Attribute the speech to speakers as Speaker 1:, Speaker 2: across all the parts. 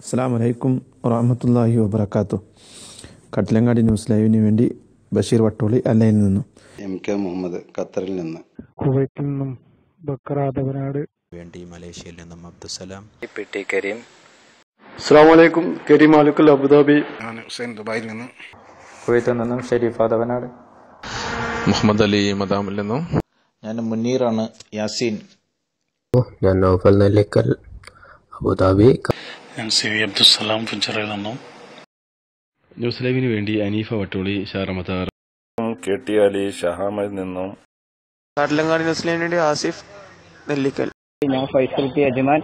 Speaker 1: അസ്സലാമു അലൈക്കും വറഹ്മത്തുള്ളാഹി വബറകാതുഹു. കട്ടിലങ്ങാടി ന്യൂസ് ലൈവിന് വേണ്ടി ബഷീർ വട്ടോളി അല്ലയിൽ നിന്നും.
Speaker 2: MK മുഹമ്മദ് ഖത്തറിൽ നിന്ന്.
Speaker 3: കുവൈറ്റിൽ നിന്നും ബക്കറാദവനാട്
Speaker 4: വേണ്ടി മലേഷ്യയിൽ നിന്നും അബ്ദുസലാം.
Speaker 5: PT കരീം.
Speaker 6: അസ്സലാമു അലൈക്കും. കരീം മാലിക്കുൽ അബുദാബി.
Speaker 7: ഞാൻ ഹുസൈൻ ദുബായിൽ നിന്ന്.
Speaker 5: കുവൈത്തിൽ നിന്നും ഷെരീഫ് ആദവനാട്.
Speaker 8: മുഹമ്മദ് അലി മദാമിൽ നിന്നും.
Speaker 9: ഞാൻ മുനീറാണ് യാസീൻ.
Speaker 10: ഞാൻ നൗഫൽ നെല്ലിക്കൽ അബുദാബി.
Speaker 11: ഞാൻ CV അബ്ദുസ്സലാം ഫുഞ്ചറയിൽ നിന്നും.
Speaker 12: ന്യൂസ് ലൈവിന് വേണ്ടി അനീഫ വട്ടോളി ഷാറമത്താർ.
Speaker 13: KT അലി ഷഹാമിൽ നിന്നും.
Speaker 14: കാട്ടിലങ്ങാടി ന്യൂസ് ലൈവിന് വേണ്ടി ആസിഫ് നെല്ലിക്കൽ.
Speaker 15: ഞാൻ ഫൈസൽ പി അജ്മാൻ.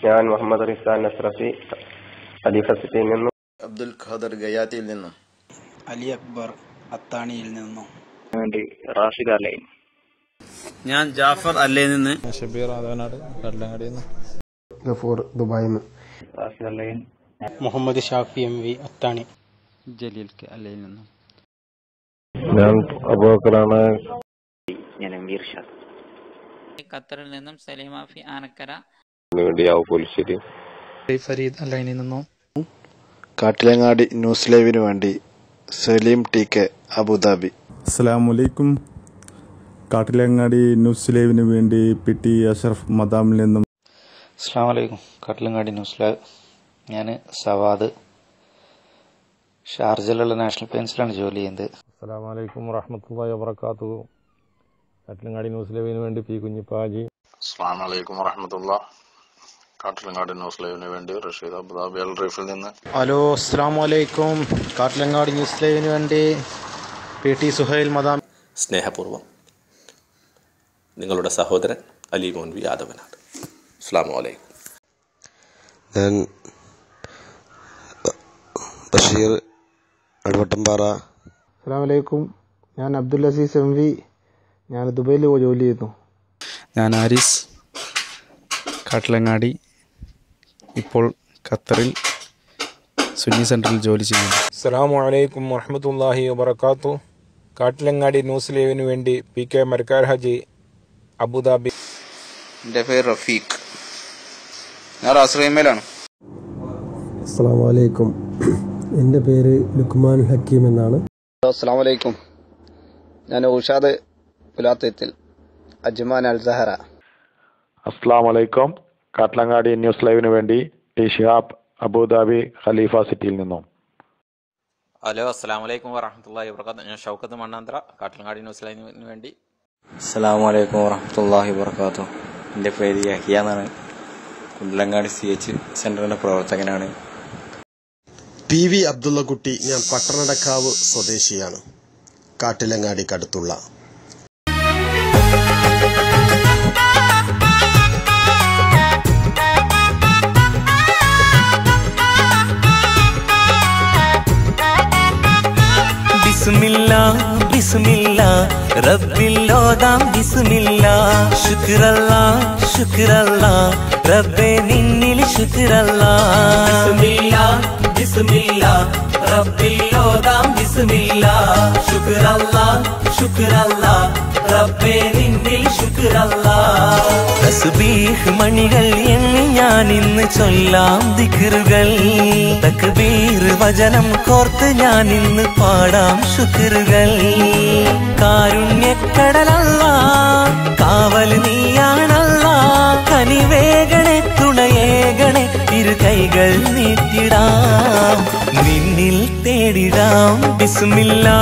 Speaker 16: ഞാൻ മുഹമ്മദ് റിസാൻ നസ്രഫി ഖലീഫ സിറ്റിയിൽ നിന്നും.
Speaker 17: അബ്ദുൽ ഖാദർ ഗയാത്തിയിൽ നിന്നും.
Speaker 18: അലി അക്ബർ അത്താണിയിൽ നിന്നും.
Speaker 19: വേണ്ടി റാഷിദ് അലൈൻ.
Speaker 20: ഞാൻ ജാഫർ അല്ലയിൽ നിന്ന്.
Speaker 21: ഷബീർ ആദവനാട് കട്ടിലങ്ങാടിയിൽ നിന്ന്.
Speaker 22: ഗഫൂർ ദുബായിൽ നിന്ന്.
Speaker 19: റാഷിദ് അലൈൻ.
Speaker 23: മുഹമ്മദ് ഷാഫി MV അത്താണി.
Speaker 24: ജലീൽ അല്ലയിൽ നിന്നും.
Speaker 25: ഞാൻ അബൂബക്കറാണ്.
Speaker 26: ഞാൻ അമീർ ഷാ.
Speaker 27: ഖത്തറിൽ നിന്നും സലീമാഫി ആനക്കര.
Speaker 3: ഫരീദ് അല്ലയിൽ നിന്നും.
Speaker 28: കാട്ടിലങ്ങാടി ന്യൂസ് ലൈവിന് വേണ്ടി സലീം TK അബുദാബി.
Speaker 1: അസ്സലാമു അലൈക്കും. കാട്ടിലങ്ങാടി ന്യൂസ് ലൈവിന് വേണ്ടി PT അഷറഫ് മദാമിൽ നിന്നും.
Speaker 29: അസ്സലാമു അലൈക്കും. Kattilangadi news live. ഞാൻ സവാദ് ഷാർജയിലുള്ള നാഷണൽ പെയിൻസിലാണ് ജോലി ചെയ്യുന്നത്.
Speaker 30: അസ്സലാമു അലൈക്കും വറഹ്മത്തുള്ളാഹി വബറകാതുഹു. കാട്ടിലങ്ങാടി ന്യൂസ് ലൈവിന് വേണ്ടി P കുഞ്ഞിപ്പാജി.
Speaker 13: അസ്സലാമു അലൈക്കും വറഹ്മത്തുള്ളാഹി. കാട്ടിലങ്ങാടി ന്യൂസ് ലൈവിന് വേണ്ടി റഷീദ് അബുദാബി അൽ റീഫിൽ നിന്ന്.
Speaker 31: ഹലോ അസ്സലാമു അലൈക്കും. കാട്ടിലങ്ങാടി ന്യൂസ് ലൈവിന് വേണ്ടി PT സുഹൈൽ മദാം.
Speaker 32: സ്നേഹപൂർവ്വം നിങ്ങളുടെ സഹോദരൻ അലി മോൻവി യാദവനാണ്. അസ്സലാമു അലൈക്കും.
Speaker 33: ഞാൻ ബഷീർ അടവട്ടംപാറ.
Speaker 3: അസ്സലാമു അലൈക്കും. ഞാൻ അബ്ദുൽ അസീസ് MV. ഞാൻ ദുബൈയിൽ ജോലി ചെയ്യുന്നു.
Speaker 34: ഞാൻ ആരിസ് കാട്ടിലങ്ങാടി. ഇപ്പോൾ ഖത്തറിൽ സുന്നി സെൻറ്ററിൽ ജോലി ചെയ്യുന്നു.
Speaker 35: അസ്സലാമു അലൈക്കും വറഹ്മത്തുള്ളാഹി വബറകാതുഹു. കാട്ടിലങ്ങാടി ന്യൂസ് ലൈവിന് വേണ്ടി PK മർക്കാർ ഹാജി അബുദാബി.
Speaker 36: എൻ്റെ പേര് റഫീഖ്. ഞാൻ റാസൽഖൈമയിലാണ്.
Speaker 37: അസ്സലാമു അലൈക്കും. എൻ്റെ പേര് ലുക്മാൻ ഹക്കീം എന്നാണ്.
Speaker 38: അസ്സലാമു അലൈക്കും. ഞാൻ ഉഷാദ് പുലാത്തത്തിൽ അജ്മാൻ അൽ സഹറ.
Speaker 6: അസ്സലാമു അലൈക്കും. കാട്ടിലങ്ങാടി ന്യൂസ് ലൈവിന് വേണ്ടി T ഷിഹാബ് അബുദാബി ഖലീഫ സിറ്റിയിൽ നിന്നും.
Speaker 39: ഹലോ അസ്സലാമു അലൈക്കും വറഹ്മത്തുള്ളാഹി വബറകാതുഹു. ഞാൻ ഷൗക്കത്ത് മണ്ണാന്തറ കാട്ടിലങ്ങാടി ന്യൂസ് ലൈവിന് വേണ്ടി.
Speaker 40: അസ്സലാമു അലൈക്കും വറഹ്മത്തുള്ളാഹി വബറകാതുഹു. എൻ്റെ പേര് യഹിയ എന്നാണ്. കുണ്ടലങ്ങാടി CH സെന്ററിന്റെ പ്രവർത്തകനാണ്.
Speaker 41: PV അബ്ദുള്ള കുട്ടി. ഞാൻ പട്ടണടക്കാവ് സ്വദേശിയാണ്. കാട്ടിലങ്ങാടിക്കടുത്തുള്ള.
Speaker 42: ബിസ്മില്ലാ ബിസ്മില്ലാ റബ്ബില്ലോദാം ബിസ്മില്ലാ. ശുക്രല്ലാ ശുക്രല്ലാ റബ്ബേ നിന്നിൽ ശുക്രല്ലാ. ബിസ്മില്ലാ ബിസ്മില്ലാ റബ്ബില്ലോദാം ബിസ്മില്ലാ. ശുക്രല്ലാ ശുക്രല്ലാ റബ്ബേ നിന്നിൽ ശുക്രല്ലാ. തസ്ബീഹ് മണികൾ എണ്ണി ഞാൻ ഇന്ന് ചൊല്ലാം ദിക്റുകൾ. തക്ബീർ വചനം കോർത്ത് ഞാൻ ഇന്ന് പാടാം ശുക്റുകൾ. കാരുണ്യക്കടലല്ലാ കാവൽ നീയാണല്ലാ. കനിവേഗണേ തുണയേകണേ ഇരു കൈകൾ നീട്ടിടാം നിന്നിൽ തേടിടാം. ബിസ്മില്ലാ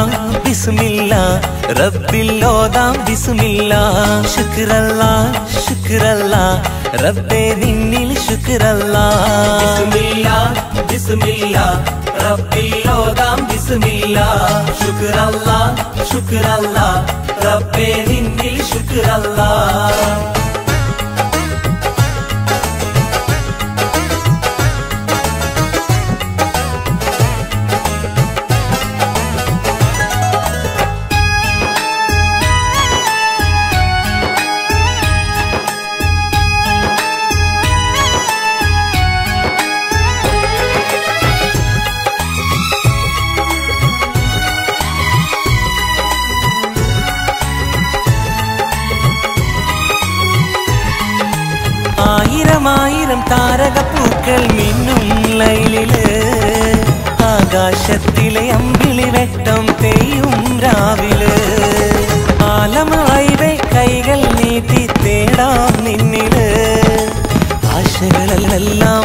Speaker 42: ബിസ്മില്ലാ റബ്ബില്ലോദാം ബിസ്മില്ലാ. ശുക്രല്ലാ ശുക്രല്ലാ റബ്ബേ നിന്നിൽ ശുക്രല്ലാ. ബിസ്മില്ലാ ബിസ്മില്ലാ റബ്ബില്ലോദാം ബിസ്മില്ലാ. ശുക്രല്ലാ ശുക്രല്ലാ റബ്ബേ നിന്നിൽ ശുക്രല്ലാ. ആയിരം ആയിരം താരകപ്പൂ പൂക്കൾ മിന്നും ലൈലില് ആകാശത്തിലെ അമ്പിളി വെട്ടം പെയ്യും രാവിലെ ആലമായിവേ കൈകൾ നീട്ടി തേടാം നിന്നില് ആശകളെല്ലാം